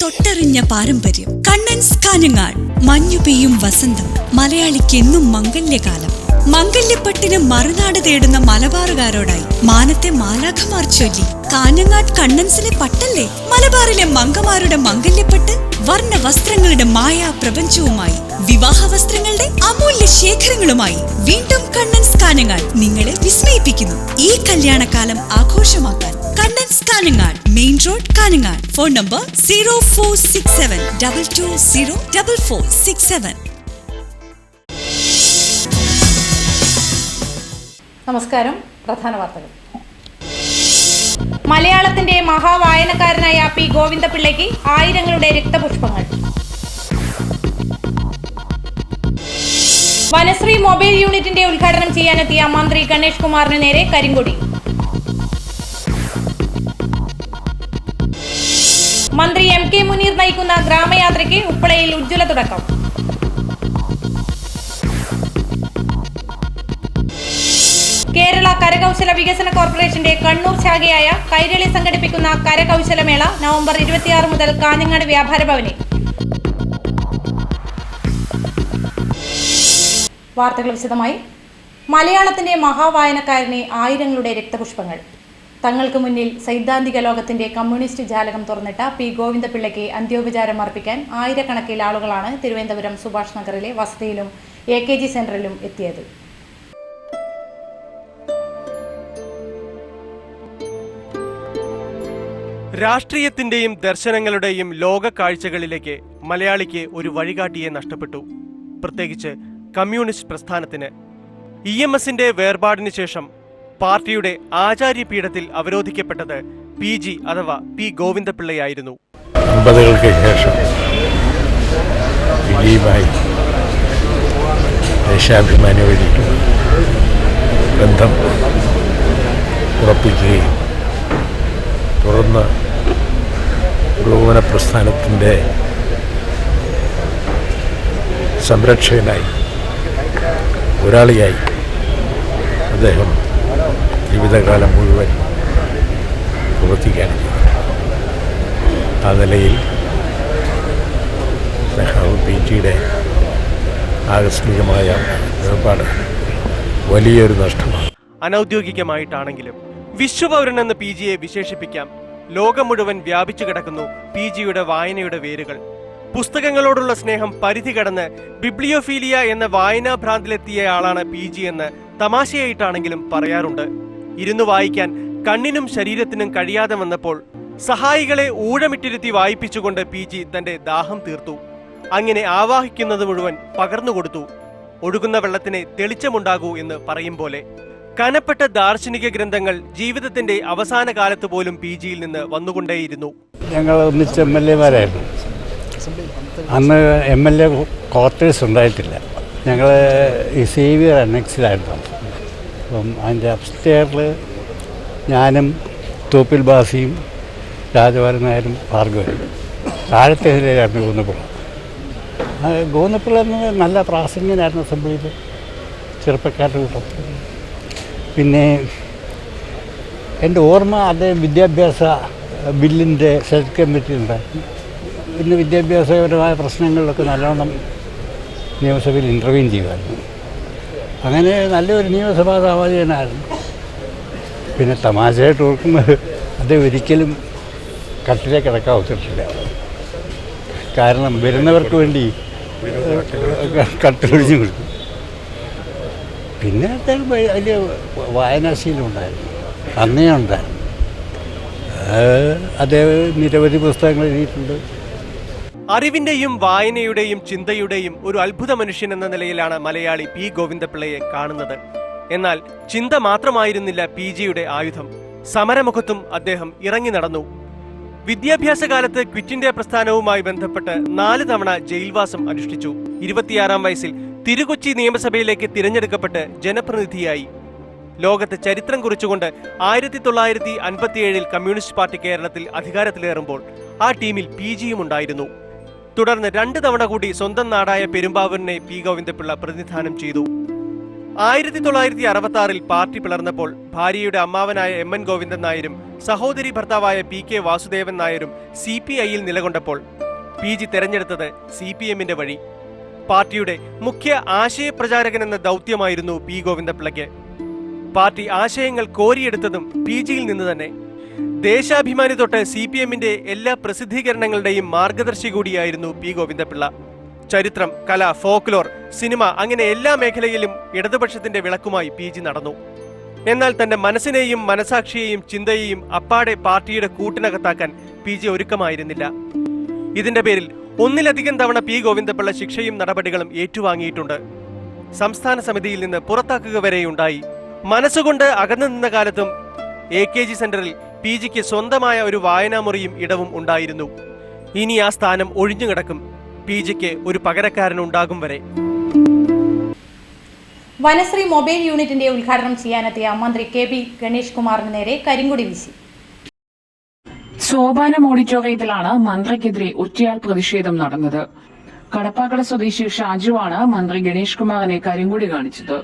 തൊട്ടറിഞ്ഞ പാരമ്പര്യം. കണ്ണൻസ് കാഞ്ഞങ്ങാട്. മഞ്ഞു പെയ്യും വസന്തം. മലയാളിക്കെന്നും മംഗല്യകാലം. മംഗല്യപ്പട്ടിന് മറുനാട് തേടുന്ന മലബാറുകാരോടായി മാനത്തെ മാലാഖമാർ ചൊല്ലി. കാഞ്ഞങ്ങാട് കണ്ണൻസിലെ പട്ടല്ലേ മലബാറിലെ മംഗമാരുടെ മംഗല്യപ്പട്ട്. വർണ്ണ വസ്ത്രങ്ങളുടെ മായാ പ്രപഞ്ചവുമായി, വിവാഹ വസ്ത്രങ്ങളുടെ അമൂല്യ ശേഖരങ്ങളുമായി വീണ്ടും കണ്ണൻസ് കാഞ്ഞങ്ങാട് നിങ്ങളെ വിസ്മയിപ്പിക്കുന്നു. ഈ കല്യാണകാലം ആഘോഷമാക്കാൻ Kannans Kanhangad, main road, Kanhangad. Phone number 0467220467. നമസ്കാരം. പ്രധാന വാർത്തകൾ. മലയാളത്തിന്റെ മഹാവായനക്കാരനായ പി ഗോവിന്ദപിള്ളയ്ക്ക് ആയിരങ്ങളുടെ രക്തപുഷ്പങ്ങൾ. വനശ്രീ മൊബൈൽ യൂണിറ്റിന്റെ ഉദ്ഘാടനം ചെയ്യാനെത്തിയ മന്ത്രി ഗണേഷ് കുമാറിന് നേരെ കരിങ്കൊടി. മന്ത്രി എം കെ മുനീർ നയിക്കുന്ന ഗ്രാമയാത്രയ്ക്ക് ഉപ്പളയിൽ ഉജ്ജ്വല തുടക്കം. കേരള കരകൗശല വികസന കോർപ്പറേഷന്റെ കണ്ണൂർ ശാഖയായ കൈരളി സംഘടിപ്പിക്കുന്ന കരകൗശലമേള നവംബർ 26 മുതൽ കാഞ്ഞങ്ങാട് വ്യാപാര ഭവനിൽ. വാർത്തകൾ വിശദമായി. മലയാളത്തിന്റെ മഹാവായനക്കാരനെ ആയിരങ്ങളുടെ രക്തപുഷ്പങ്ങൾ. തങ്ങൾക്ക് മുന്നിൽ സൈദ്ധാന്തിക ലോകത്തിന്റെ കമ്മ്യൂണിസ്റ്റ് ജാലകം തുറന്നിട്ട പി ഗോവിന്ദപിള്ളയ്ക്ക് അന്ത്യോപചാരം അർപ്പിക്കാൻ ആയിരക്കണക്കിന് ആളുകളാണ് തിരുവനന്തപുരം സുഭാഷ് നഗറിലെ വസതിയിലും AKG സെന്ററിലും എത്തിയത്. രാഷ്ട്രീയത്തിന്റെയും ദർശനങ്ങളുടെയും ലോക കാഴ്ചകളിലേക്ക് മലയാളിക്ക് ഒരു വഴികാട്ടിയെ നഷ്ടപ്പെട്ടു. പ്രത്യേകിച്ച് കമ്മ്യൂണിസ്റ്റ് പ്രസ്ഥാനത്തിന്. EMSന്റെ വേർപാടിന് ശേഷം പാർട്ടിയുടെ ആചാര്യപീഠത്തിൽ അവരോധിക്കപ്പെട്ടത് PG അഥവാ പി ഗോവിന്ദപിള്ളയായിരുന്നു. 50കൾക്ക് ശേഷം വിജയുമായി ദേശാഭിമാനി വഴി ബന്ധം ഉറപ്പിക്കുകയും തുടർന്ന് പുരോഗമന പ്രസ്ഥാനത്തിൻ്റെ സംരക്ഷകനായി, ഒരാളിയായി അദ്ദേഹം ജീവിതകാലം മുഴുവൻ പ്രവർത്തിക്കുകയാണ് ചെയ്തത്. ആ നിലയിൽ സഖാവ് PGയുടെ ആകസ്മികമായ വേർപാട് വലിയൊരു നഷ്ടമാണ്. അനൗദ്യോഗികമായിട്ടാണെങ്കിലും വിശ്വപൗരൻ എന്ന് PGയെ വിശേഷിപ്പിക്കാം. ലോകം മുഴുവൻ വ്യാപിച്ചു കിടക്കുന്നു PGയുടെ വായനയുടെ വേരുകൾ. പുസ്തകങ്ങളോടുള്ള സ്നേഹം പരിധി കടന്ന് ബിബ്ലിയോഫീലിയ എന്ന വായനാ ഭ്രാന്തിലെത്തിയയാളാണ് PG എന്ന് തമാശയായിട്ടാണെങ്കിലും പറയാറുണ്ട്. ഇരുന്ന് വായിക്കാൻ കണ്ണിനും ശരീരത്തിനും കഴിയാതെ വന്നപ്പോൾ സഹായികളെ ഊഴമിട്ടിരുത്തി വായിപ്പിച്ചുകൊണ്ട് PG തന്റെ ദാഹം തീർത്തു. അങ്ങനെ ആവാഹിക്കുന്നത് മുഴുവൻ പകർന്നുകൊടുത്തു. ഒഴുകുന്ന വെള്ളത്തിന് തെളിച്ചമുണ്ടാകൂ എന്ന് പറയും പോലെ കനപ്പെട്ട ദാർശനിക ഗ്രന്ഥങ്ങൾ ജീവിതത്തിന്റെ അവസാന കാലത്ത് പോലും PGയിൽ നിന്ന് വന്നുകൊണ്ടേയിരുന്നു. ഞങ്ങൾ ഒന്നിച്ച് MLA മാരായിരുന്നു. അന്ന് MLA ക്വാർട്ടേഴ്സ് ഉണ്ടായിട്ടില്ല. ഞങ്ങൾ ഈ സേവിയർ അനെക്സിലായിരുന്നു. അപ്പം അതിൻ്റെ അപ്സ്റ്റെയറിൽ ഞാനും തോപ്പിൽ ബാസിയും രാജവാരൻ നായരും ഭാർഗവനും, താഴത്തെ നിലയിലായിരുന്നു ഗോവിന്ദപിള്ള. ഗോവിന്ദപിള്ള എന്നത് നല്ല പ്രാസംഗികനായിരുന്നു അസംബ്ലിയിൽ, ചെറുപ്പക്കാരുടെ കൂട്ടത്തിൽ. പിന്നെ എൻ്റെ ഓർമ്മ അദ്ദേഹം വിദ്യാഭ്യാസ ബില്ലിൻ്റെ സെലക്ട് കമ്മിറ്റി ഉണ്ടായിരുന്നു. പിന്നെ വിദ്യാഭ്യാസപരമായ പ്രശ്നങ്ങളിലൊക്കെ നല്ലോണം നിയമസഭയിൽ ഇൻ്റർവ്യൂ ചെയ്യുമായിരുന്നു. അങ്ങനെ നല്ലൊരു നിയമസഭാ സാമാജികനായിരുന്നു. പിന്നെ തമാശയായിട്ട് ഓർക്കുന്നത് അദ്ദേഹം ഒരിക്കലും കട്ടിലെ കിടക്കാൻ ഒത്തിട്ടില്ല. കാരണം വരുന്നവർക്ക് വേണ്ടി കട്ടിലൊഴിഞ്ഞു കൊടുക്കും. പിന്നെ അദ്ദേഹം വലിയ വായനാശീലം ഉണ്ടായിരുന്നു, അന്നേ ഉണ്ടായിരുന്നു. അദ്ദേഹം നിരവധി പുസ്തകങ്ങൾ എഴുതിയിട്ടുണ്ട്. അറിവിന്റെയും വായനയുടെയും ചിന്തയുടെയും ഒരു അത്ഭുത മനുഷ്യൻ എന്ന നിലയിലാണ് മലയാളി പി ഗോവിന്ദപിള്ളയെ കാണുന്നത്. എന്നാൽ ചിന്ത മാത്രമായിരുന്നില്ല PGയുടെ ആയുധം. സമരമുഖത്തും അദ്ദേഹം ഇറങ്ങി നടന്നു. വിദ്യാഭ്യാസ കാലത്ത് ക്വിറ്റ് ഇന്ത്യ പ്രസ്ഥാനവുമായി ബന്ധപ്പെട്ട് 4 തവണ ജയിൽവാസം അനുഷ്ഠിച്ചു. 26-ാം വയസ്സിൽ തിരുകൊച്ചി നിയമസഭയിലേക്ക് തിരഞ്ഞെടുക്കപ്പെട്ട് ജനപ്രതിനിധിയായി. ലോകത്ത് ചരിത്രം കുറിച്ചുകൊണ്ട് 1957-ൽ കമ്മ്യൂണിസ്റ്റ് പാർട്ടി കേരളത്തിൽ അധികാരത്തിലേറുമ്പോൾ ആ ടീമിൽ PGയും ഉണ്ടായിരുന്നു. തുടർന്ന് 2 തവണ കൂടി സ്വന്തം നാടായ പെരുമ്പാവൂരിനെ പി ഗോവിന്ദപിള്ള പ്രതിനിധാനം ചെയ്തു. 1966 പാർട്ടി പിളർന്നപ്പോൾ ഭാര്യയുടെ അമ്മാവനായ എം.എൻ. ഗോവിന്ദൻ നായരും സഹോദരി ഭർത്താവായ പി.കെ. വാസുദേവൻ നായരും CPI-യിൽ നിലകൊണ്ടപ്പോൾ PG തെരഞ്ഞെടുത്തത് CPM-ന്റെ വഴി. പാർട്ടിയുടെ മുഖ്യ ആശയപ്രചാരകൻ എന്ന ദൗത്യമായിരുന്നു P. ഗോവിന്ദപിള്ളയ്ക്ക്. പാർട്ടി ആശയങ്ങൾ കോരിയെടുത്തതും PG-യിൽ നിന്ന് തന്നെ. ദേശാഭിമാനി തൊട്ട് CPM-ന്റെ എല്ലാ പ്രസിദ്ധീകരണങ്ങളുടെയും മാർഗദർശി കൂടിയായിരുന്നു P. ഗോവിന്ദപിള്ള. ചരിത്രം, കല, ഫോക്ലോർ, സിനിമ അങ്ങനെ എല്ലാ മേഖലയിലും ഇടതുപക്ഷത്തിന്റെ വിളക്കുമായി PG നടന്നു. എന്നാൽ തന്റെ മനസ്സിനെയും മനസാക്ഷിയെയും ചിന്തയെയും അപ്പാടെ പാർട്ടിയുടെ കൂട്ടിനകത്താക്കാൻ PG ഒരുക്കമായിരുന്നില്ല. ഇതിന്റെ പേരിൽ ഒന്നിലധികം തവണ P. ഗോവിന്ദപിള്ള ശിക്ഷയും നടപടികളും ഏറ്റുവാങ്ങിയിട്ടുണ്ട്. സംസ്ഥാന സമിതിയിൽ നിന്ന് പുറത്താക്കുക വരെയുണ്ടായി. മനസ്സുകൊണ്ട് അകന്നു നിന്ന കാലത്തും AKG സെന്ററിൽ PGക്ക് സ്വന്തമായ ഒരു വായനാമുറിയും ഇടവും ഉണ്ടായിരുന്നു. ഇനി ആ സ്ഥാനം ഒഴിഞ്ഞുകിടക്കും. PGക്ക് ഒരു പകരക്കാരനുണ്ടാകും വരെ. വനശ്രീ മൊബൈൽ യൂണിറ്റിന്റെ ഉദ്ഘാടനം ചെയ്യാനെത്തിയ മന്ത്രി KP ഗണേഷ് കുമാറിന് നേരെ കരിങ്കൊടി വീശി. സോപാനം ഓഡിറ്റോറിയത്തിലാണ് മന്ത്രിക്കെതിരെ ഒറ്റയാൾ പ്രതിഷേധം നടന്നത്. കടപ്പാക്കട സ്വദേശി ഷാജുവാണ് മന്ത്രി ഗണേഷ് കുമാറിനെ കരിങ്കൊടി കാണിച്ചത്.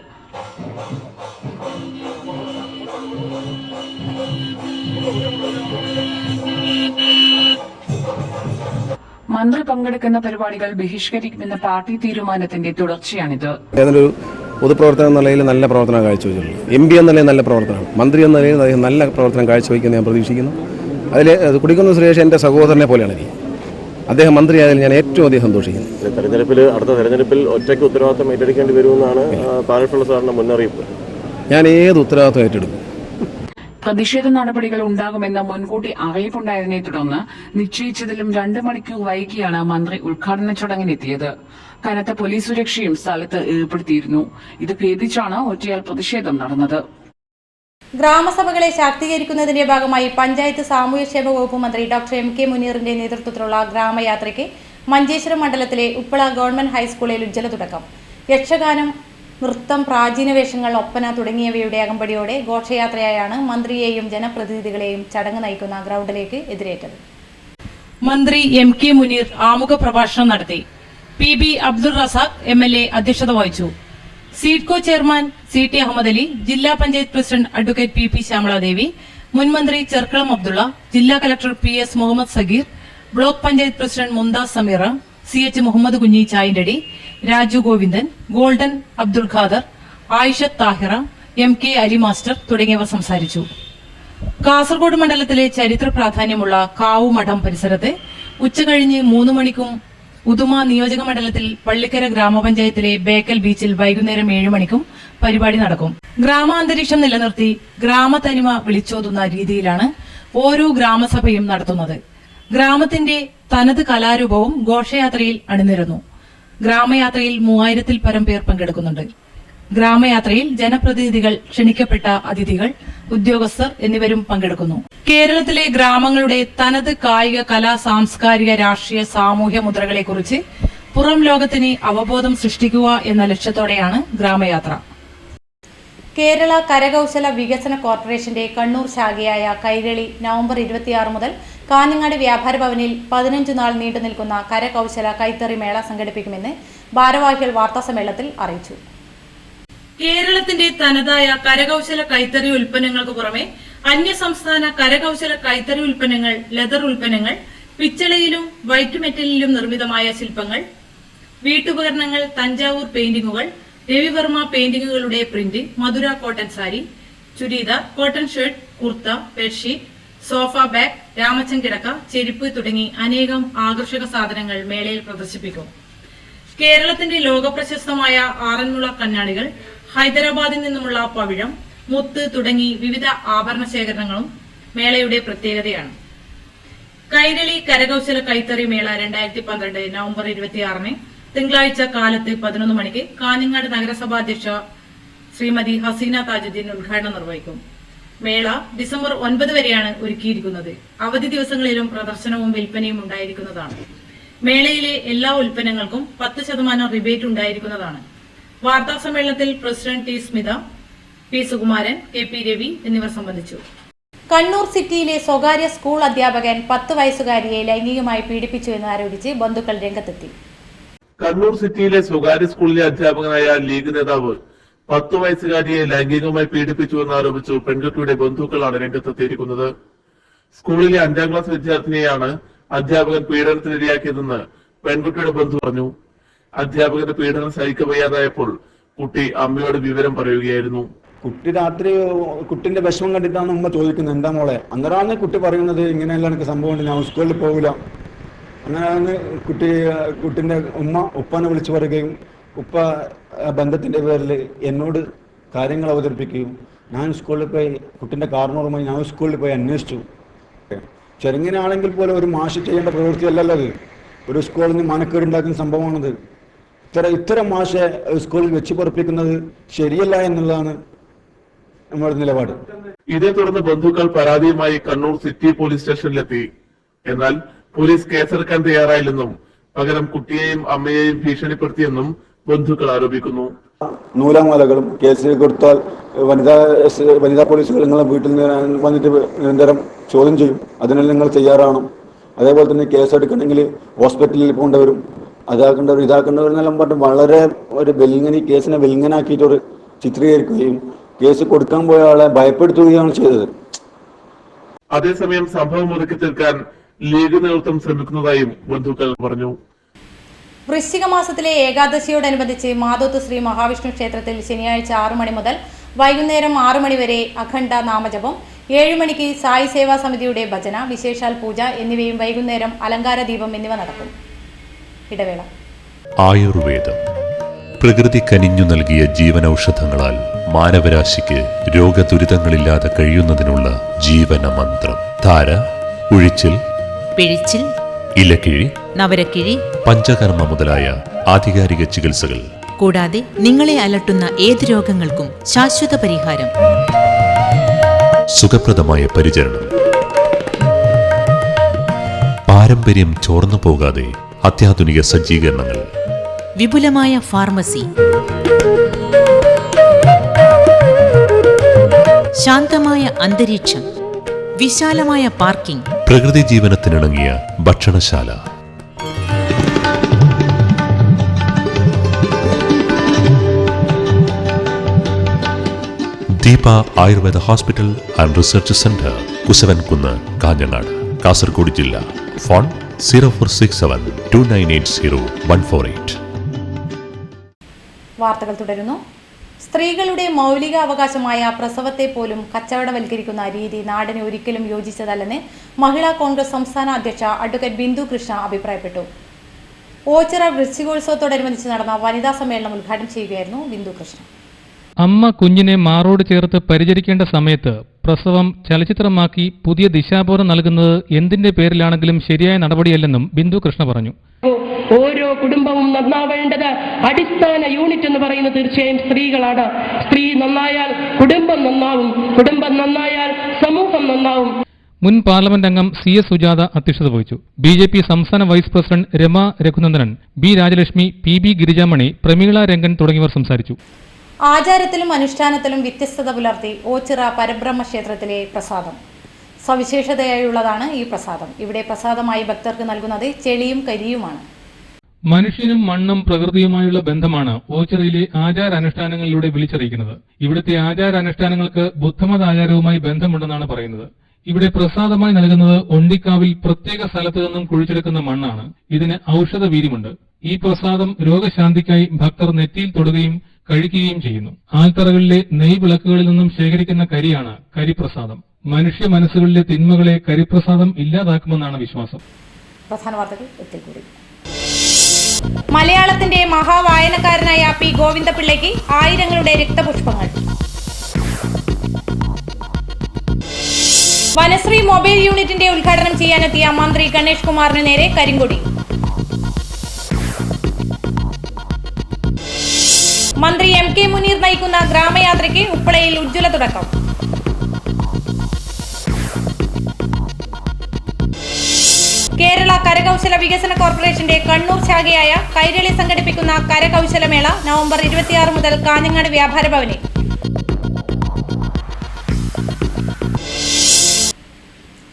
മന്ത്രി പങ്കെടുക്കുന്ന പരിപാടികൾ ബഹിഷ്കരിക്കുമെന്ന പാർട്ടി തീരുമാനത്തിന്റെ തുടർച്ചയാണിത്. ഏതൊരു പൊതുപ്രവർത്തനം എന്ന നിലയിൽ നല്ല പ്രവർത്തനം കാഴ്ചവെച്ചിട്ടുണ്ട്. MP എന്ന നിലയിൽ നല്ല പ്രവർത്തനം, മന്ത്രി എന്ന നിലയിൽ അദ്ദേഹം നല്ല പ്രവർത്തനം കാഴ്ചവെക്കുമെന്ന് ഞാൻ പ്രതീക്ഷിക്കുന്നു. അതിൽ കൊടിക്കുന്നിൽ സുരേഷ് എൻ്റെ സഹോദരനെ പോലെയാണ് എനിക്ക്. അദ്ദേഹം മന്ത്രിയായതിൽ ഞാൻ ഏറ്റവും അധികം സന്തോഷിക്കുന്നു. അടുത്ത തെരഞ്ഞെടുപ്പിൽ ഒറ്റയ്ക്ക് ഉത്തരവാദിത്തം ഏറ്റെടുക്കേണ്ടി വരുമെന്നാണ് പാലപ്പിള്ള സാറിന്റെ മുന്നറിയിപ്പ്. ഞാൻ ഏത് ഉത്തരവാദിത്തം ഏറ്റെടുക്കും. പ്രതിഷേധ നടപടികൾ ഉണ്ടാകുമെന്ന് മുൻകൂട്ടി അറിയിപ്പുണ്ടായതിനെ തുടർന്ന് നിശ്ചയിച്ചതിലും 2 മണിക്കൂർ വൈകിയാണ് മന്ത്രി ഉദ്ഘാടന ചടങ്ങിനെത്തിയത്. കനത്ത പോലീസ് സുരക്ഷയും സ്ഥലത്ത് ഏർപ്പെടുത്തിയിരുന്നു. ഇത് ഭേദിച്ചാണ് ഒറ്റയാൾ പ്രതിഷേധം നടന്നത്. ഗ്രാമസഭകളെ ശാക്തീകരിക്കുന്നതിന്റെ ഭാഗമായി പഞ്ചായത്ത് സാമൂഹ്യക്ഷേമ വകുപ്പ് മന്ത്രി ഡോക്ടർ M.K. മുനീറിന്റെ നേതൃത്വത്തിലുള്ള ഗ്രാമയാത്രയ്ക്ക് മഞ്ചേശ്വരം മണ്ഡലത്തിലെ ഉപ്പള ഗവൺമെന്റ് ഹൈസ്കൂളിൽ ഉജ്ജ്വല തുടക്കം. യക്ഷഗാനം, നൃത്തം, പ്രാചീന വേഷങ്ങൾ, ഒപ്പന തുടങ്ങിയവയുടെ അകമ്പടിയോടെ ഘോഷയാത്രയായാണ് മന്ത്രിയെയും ജനപ്രതിനിധികളെയും ചടങ്ങ് നയിക്കുന്ന ഗ്രൗണ്ടിലേക്ക് എതിരേറ്റത്. മന്ത്രി M.K. മുനീർ ആമുഖ പ്രഭാഷണം നടത്തി. PB അബ്ദുൾ റസാഖ് MLA അധ്യക്ഷത വഹിച്ചു. സീഡ്കോ ചെയർമാൻ CT അഹമ്മദ് അലി, ജില്ലാ panchayat president advocate PP Shyamaladevi, മുൻമന്ത്രി ചെർക്കളം അബ്ദുള്ള, ജില്ലാ collector PS Muhammad Sageer, block panchayat president Mumtaz Sameera, CH Muhammad Kunhi Chayintadi, Raju Govindan, golden Abdul Khader, Ayishath Thahira, MK Ali master തുടങ്ങിയവർ സംസാരിച്ചു. കാസർഗോഡ് മണ്ഡലത്തിലെ ചരിത്ര പ്രാധാന്യമുള്ള കാവു മഠം പരിസരത്ത് ഉച്ചകഴിഞ്ഞ് 3 മണിക്കും ഉദുമ നിയോജക മണ്ഡലത്തിൽ പള്ളിക്കര ഗ്രാമപഞ്ചായത്തിലെ ബേക്കൽ ബീച്ചിൽ വൈകുന്നേരം 7 മണിക്കും പരിപാടി നടക്കും. ഗ്രാമാന്തരീക്ഷം നിലനിർത്തി ഗ്രാമതനിമ വിളിച്ചോതുന്ന രീതിയിലാണ് ഓരോ ഗ്രാമസഭയും നടത്തുന്നത്. ഗ്രാമത്തിന്റെ തനത് കലാരൂപവും ഘോഷയാത്രയിൽ അണിനിരന്നു. ഗ്രാമയാത്രയിൽ 3000-ൽ പരം പേർ പങ്കെടുക്കുന്നുണ്ട്. ഗ്രാമയാത്രയിൽ ജനപ്രതിനിധികൾ, ക്ഷണിക്കപ്പെട്ട അതിഥികൾ, ഉദ്യോഗസ്ഥർ എന്നിവരും പങ്കെടുക്കുന്നു. കേരളത്തിലെ ഗ്രാമങ്ങളുടെ തനത് കായിക, കലാ, സാംസ്കാരിക, രാഷ്ട്രീയ, സാമൂഹ്യ മുദ്രകളെക്കുറിച്ച് പുറം ലോകത്തിന് അവബോധം സൃഷ്ടിക്കുക എന്ന ലക്ഷ്യത്തോടെയാണ് ഗ്രാമയാത്ര. കേരള കരകൗശല വികസന കോർപ്പറേഷന്റെ കണ്ണൂർ ശാഖയായ കൈരളി നവംബർ 26 മുതൽ കാഞ്ഞങ്ങാട് വ്യാപാര ഭവനിൽ 15 നാൾ നീണ്ടു നിൽക്കുന്ന കരകൗശല കൈത്തറി മേള സംഘടിപ്പിക്കുമെന്ന് ഭാരവാഹികൾ വാർത്താസമ്മേളനത്തിൽ അറിയിച്ചു. കേരളത്തിന്റെ തനതായ കരകൗശല കൈത്തറി ഉൽപ്പന്നങ്ങൾക്ക് പുറമെ അന്യസംസ്ഥാന കരകൗശല കൈത്തറി ഉൽപ്പന്നങ്ങൾ, ലെതർ ഉൽപ്പന്നങ്ങൾ, പിച്ചളയിലും വൈറ്റ് മെറ്റലിലും നിർമ്മിതമായ ശില്പങ്ങൾ, വീട്ടുപകരണങ്ങൾ, തഞ്ചാവൂർ പെയിന്റിങ്ങുകൾ, രവിവർമ്മ പെയിന്റിങ്ങുകളുടെ print, Madurai cotton sari, churidar, cotton shirt, kurta, bedsheet, sofa bag, രാമച്ചൻ കിടക്ക, ചെരുപ്പ് തുടങ്ങി അനേകം ആകർഷക സാധനങ്ങൾ മേളയിൽ പ്രദർശിപ്പിക്കും. കേരളത്തിന്റെ ലോകപ്രശസ്തമായ ആറന്മുള കണ്ണാടികൾ, ഹൈദരാബാദിൽ നിന്നുമുള്ള പവിഴം, മുത്ത് തുടങ്ങി വിവിധ ആഭരണ ശേഖരണങ്ങളും മേളയുടെ പ്രത്യേകതയാണ്. കൈരളി കരകൗശല കൈത്തറി മേള 2012 നവംബർ 26 തിങ്കളാഴ്ച കാലത്ത് 11 മണിക്ക് കാഞ്ഞങ്ങാട് നഗരസഭാ അധ്യക്ഷ ശ്രീമതി ഹസീന താജുദ്ദീൻ ഉദ്ഘാടനം നിർവഹിക്കും. മേള ഡിസംബർ 9 വരെയാണ് ഒരുക്കിയിരിക്കുന്നത്. അവധി ദിവസങ്ങളിലും പ്രദർശനവും വിൽപ്പനയും ഉണ്ടായിരിക്കുന്നതാണ്. മേളയിലെ എല്ലാ ഉൽപ്പന്നങ്ങൾക്കും 10% റിബേറ്റ് ഉണ്ടായിരിക്കുന്നതാണ്. വാർത്താ സമ്മേളനത്തിൽ president T. Smitha, P. Sukumaran, KP Ravi എന്നിവർ സംബന്ധിച്ചു. കണ്ണൂർ സിറ്റിയിലെ സ്വകാര്യ സ്കൂൾ അധ്യാപകൻ 10 വയസ്സുകാരിയെ ലൈംഗികമായി പീഡിപ്പിച്ചുവെന്ന് ആരോപിച്ച് ബന്ധുക്കൾ രംഗത്തെത്തി. കണ്ണൂർ സിറ്റിയിലെ സ്വകാര്യ സ്കൂളിലെ അധ്യാപകനായ ലീഗ് നേതാവ് 10 വയസ്സുകാരിയെ ലൈംഗികമായി പീഡിപ്പിച്ചുവെന്ന് ആരോപിച്ചു പെൺകുട്ടിയുടെ ബന്ധുക്കളാണ് രംഗത്തെത്തിയിരിക്കുന്നത്. സ്കൂളിലെ 5ാം ക്ലാസ് വിദ്യാർത്ഥിനിയെയാണ് അധ്യാപകൻ പീഡനത്തിനിരയാക്കിയതെന്ന് പെൺകുട്ടിയുടെ ബന്ധു പറഞ്ഞു. അധ്യാപകന്റെ പീഡനം സഹിക്കവയ്യാതായപ്പോൾ കുട്ടി അമ്മയോട് വിവരം പറയുകയായിരുന്നു. കുട്ടി രാത്രി കുട്ടിന്റെ വിഷമം കണ്ടിട്ടാണ് ഉമ്മ ചോദിക്കുന്നത്, എന്താ മോളെ? അന്നേരമാണ് കുട്ടി പറയുന്നത്, ഇങ്ങനെയല്ല എനിക്ക് സംഭവമുണ്ട്, ഞാൻ സ്കൂളിൽ പോകില്ല. അങ്ങനെയാണ് കുട്ടിന്റെ ഉമ്മ ഉപ്പാനെ വിളിച്ചു പറയുകയും ഉപ്പ ബന്ധത്തിന്റെ പേരിൽ എന്നോട് കാര്യങ്ങൾ അവതരിപ്പിക്കുകയും ഞാൻ സ്കൂളിൽ പോയി കുട്ടിന്റെ കാരണവുമായി ഞാൻ സ്കൂളിൽ പോയി അന്വേഷിച്ചു. ചെറുങ്ങനാണെങ്കിൽ പോലും ഒരു മാഷ് ചെയ്യേണ്ട പ്രവൃത്തിയല്ലല്ലോ അത്. ഒരു സ്കൂളിൽ നിന്ന് മാനക്കേടുണ്ടാക്കുന്ന സംഭവമാണത്. ഇത്തരം മാഷെ സ്കൂളിൽ വെച്ച് പൊറപ്പിക്കുന്നത് ശരിയല്ല എന്നുള്ളതാണ് നമ്മുടെ നിലപാട്. ഇതേ തുടർന്ന് ബന്ധുക്കൾ പരാതിയുമായി കണ്ണൂർ സിറ്റി പോലീസ് സ്റ്റേഷനിലെത്തി. എന്നാൽ പോലീസ് കേസെടുക്കാൻ തയ്യാറായില്ലെന്നും പകരം കുട്ടിയെയും അമ്മയെയും ഭീഷണിപ്പെടുത്തിയെന്നും ബന്ധുക്കൾ ആരോപിക്കുന്നു. നൂലാമാലകളും കേസ് കൊടുത്താൽ വനിതാ പോലീസുകൾ നിങ്ങളെ വീട്ടിൽ വന്നിട്ട് നിരന്തരം ചോദ്യം ചെയ്യും, അതിനെല്ലാം നിങ്ങൾ തയ്യാറാണ്. അതേപോലെ തന്നെ കേസെടുക്കണമെങ്കിൽ ഹോസ്പിറ്റലിൽ പോകേണ്ടവരും അതാക്കേണ്ടവരും ഇതാക്കേണ്ടവരെന്നെല്ലാം പറഞ്ഞ് വളരെ ഒരു കേസിനെ വെൽങ്ങനാക്കിയിട്ടൊരു ചിത്രീകരിക്കുകയും കേസ് കൊടുക്കാൻ പോയ ആളെ ഭയപ്പെടുത്തുകയാണ് ചെയ്തത്. അതേസമയം സംഭവം ഒതുക്കി തീർക്കാൻ ലീഗ് നേതൃത്വം ശ്രമിക്കുന്നതായും ബന്ധുക്കൾ പറഞ്ഞു. വൃശ്ചിക മാസത്തിലെ ഏകാദശിയോടനുബന്ധിച്ച് മാതോത്ത് ശ്രീ മഹാവിഷ്ണു ക്ഷേത്രത്തിൽ ശനിയാഴ്ച 6 മണി മുതൽ വൈകുന്നേരം 6 മണി വരെ അഖണ്ഡ നാമജപം, 7 മണിക്ക് സായി സേവാ സമിതിയുടെ ഭജന, വിശേഷാൽ പൂജ എന്നിവയും വൈകുന്നേരം അലങ്കാര ദീപം എന്നിവ നടക്കും. ഇടവേള. ആയുർവേദം പ്രകൃതി കനിഞ്ഞു നൽകിയ ജീവനൌഷധങ്ങളാൽ മാനവരാശിക്ക് രോഗദുരിതങ്ങളില്ലാതെ കഴിയുന്നതിനുള്ള ജീവന മന്ത്രം. ധാര, ഉഴിച്ചിൽ, പിഴിച്ചിൽ, ഇലക്കിഴി, നവരക്കിഴി, പഞ്ചകർമ്മ മുതലായ ആധികാരിക ചികിത്സകൾ. കൂടാതെ നിങ്ങളെ അലട്ടുന്ന ഏത് രോഗങ്ങൾക്കും ശാശ്വത പരിഹാരം. സുഖപ്രദമായ പരിചരണം. പാരമ്പര്യം ചോർന്നു പോകാതെ അത്യാധുനിക സജ്ജീകരണങ്ങൾ. വിപുലമായ ഫാർമസി. ശാന്തമായ അന്തരീക്ഷം. വിശാലമായ പാർക്കിംഗ്. പ്രകൃതി ജീവനത്തിനിണങ്ങിയ ഭക്ഷണശാല. Deepa Ayurveda hospital and research centre, Kusavankunnu, Kanhangad, Kasaragod ജില്ല. ഫോൺ 04672980-148. വാർത്തകൾ തുടരുന്നു. സ്ത്രീകളുടെ മൗലിക അവകാശമായ പ്രസവത്തെ പോലും കച്ചവടവൽക്കരിക്കുന്ന രീതി നാടിന് ഒരിക്കലും യോജിച്ചതല്ലെന്ന് മഹിളാ കോൺഗ്രസ് സംസ്ഥാന അധ്യക്ഷ അഡ്വക്കേറ്റ് ബിന്ദു കൃഷ്ണ അഭിപ്രായപ്പെട്ടു. ഓച്ചിറ വൃശ്ചികോത്സവത്തോടനുബന്ധിച്ച് നടന്ന വനിതാ സമ്മേളനം ഉദ്ഘാടനം ചെയ്യുകയായിരുന്നു ബിന്ദു കൃഷ്ണ. അമ്മ കുഞ്ഞിനെ മാറോട് ചേർത്ത് പരിചരിക്കേണ്ട സമയത്ത് പ്രസവം ചലച്ചിത്രമാക്കി പുതിയ ദിശാബോധം നൽകുന്നത് എന്തിന്റെ പേരിലാണെങ്കിലും ശരിയായ നടപടിയല്ലെന്നും ബിന്ദു കൃഷ്ണ പറഞ്ഞു. ഓരോ കുടുംബവും നന്നാവേണ്ടത് അടിസ്ഥാന യൂണിറ്റ് എന്ന് പറയുന്നത് തീർച്ചയായും സ്ത്രീകളാണ്. സ്ത്രീ നന്നായാൽ കുടുംബം നന്നാവും, കുടുംബം നന്നായാൽ സമൂഹം നന്നാവും. മുൻ പാർലമെന്റ് അംഗം CS സുജാത അധ്യക്ഷത വഹിച്ചു. BJP സംസ്ഥാന vice president Rama Raghunandanan, B Rajalakshmi, PB Girijamani, Prameela Rangan തുടങ്ങിയവർ സംസാരിച്ചു. ആചാരത്തിലും അനുഷ്ഠാനത്തിലും വ്യത്യസ്തത പുലർത്തി ഓച്ചിറ പരബ്രഹ്മ ക്ഷേത്രത്തിലെ പ്രസാദം സവിശേഷതയായുള്ളതാണ്. ഈ പ്രസാദം ഇവിടെ പ്രസാദമായി ഭക്തർക്ക് നൽകുന്നത് ചെളിയും കരിയുമാണ്. മനുഷ്യനും മണ്ണും പ്രകൃതിയുമായുള്ള ബന്ധമാണ് ഓച്ചിറയിലെ ആചാരാനുഷ്ഠാനങ്ങളിലൂടെ വിളിച്ചറിയിക്കുന്നത്. ഇവിടുത്തെ ആചാരാനുഷ്ഠാനങ്ങൾക്ക് ബുദ്ധമത ആചാരവുമായി ബന്ധമുണ്ടെന്നാണ് പറയുന്നത്. ഇവിടെ പ്രസാദമായി നൽകുന്നത് ഒണ്ടിക്കാവിൽ പ്രത്യേക സ്ഥലത്ത് നിന്നും കുഴിച്ചെടുക്കുന്ന മണ്ണാണ്. ഇതിന് ഔഷധ വീര്യമുണ്ട്. ഈ പ്രസാദം രോഗശാന്തിക്കായി ഭക്തർ നെറ്റിയിൽ തൊടുകയും കഴിക്കുകയും ചെയ്യുന്നു. ആൽത്തറകളിലെ നെയ് വിളക്കുകളിൽ നിന്നും ശേഖരിക്കുന്ന കരിയാണ് കരിപ്രസാദം. മനുഷ്യ മനസ്സുകളിലെ തിന്മകളെ കരിപ്രസാദം ഇല്ലാതാക്കുമെന്നാണ് വിശ്വാസം. പ്രധാന വാർത്തകൾ ഒരിക്കൽ കൂടി. മലയാളത്തിന്റെ മഹാവായനക്കാരനായ P ഗോവിന്ദപിള്ളയ്ക്ക് ആയിരങ്ങളുടെ രക്തപുഷ്പങ്ങൾ. വനശ്രീ മൊബൈൽ യൂണിറ്റിന്റെ ഉദ്ഘാടനം ചെയ്യാനെത്തിയ മന്ത്രി ഗണേഷ് കുമാറിന് നേരെ കരിങ്കൊടി. മന്ത്രി MK മുനീർ നയിക്കുന്ന ഗ്രാമയാത്രയ്ക്ക് ഉപ്പളയിൽ ഉജ്ജ്വല തുടക്കം. കേരള കരകൗശല വികസന കോർപ്പറേഷന്റെ കണ്ണൂർ ശാഖയായ കൈരളി സംഘടിപ്പിക്കുന്ന കരകൗശലമേള നവംബർ 26 മുതൽ കാഞ്ഞങ്ങാട് വ്യാപാര ഭവനിൽ.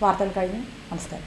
വാർത്തകൾ കഴിഞ്ഞു. നമസ്കാരം.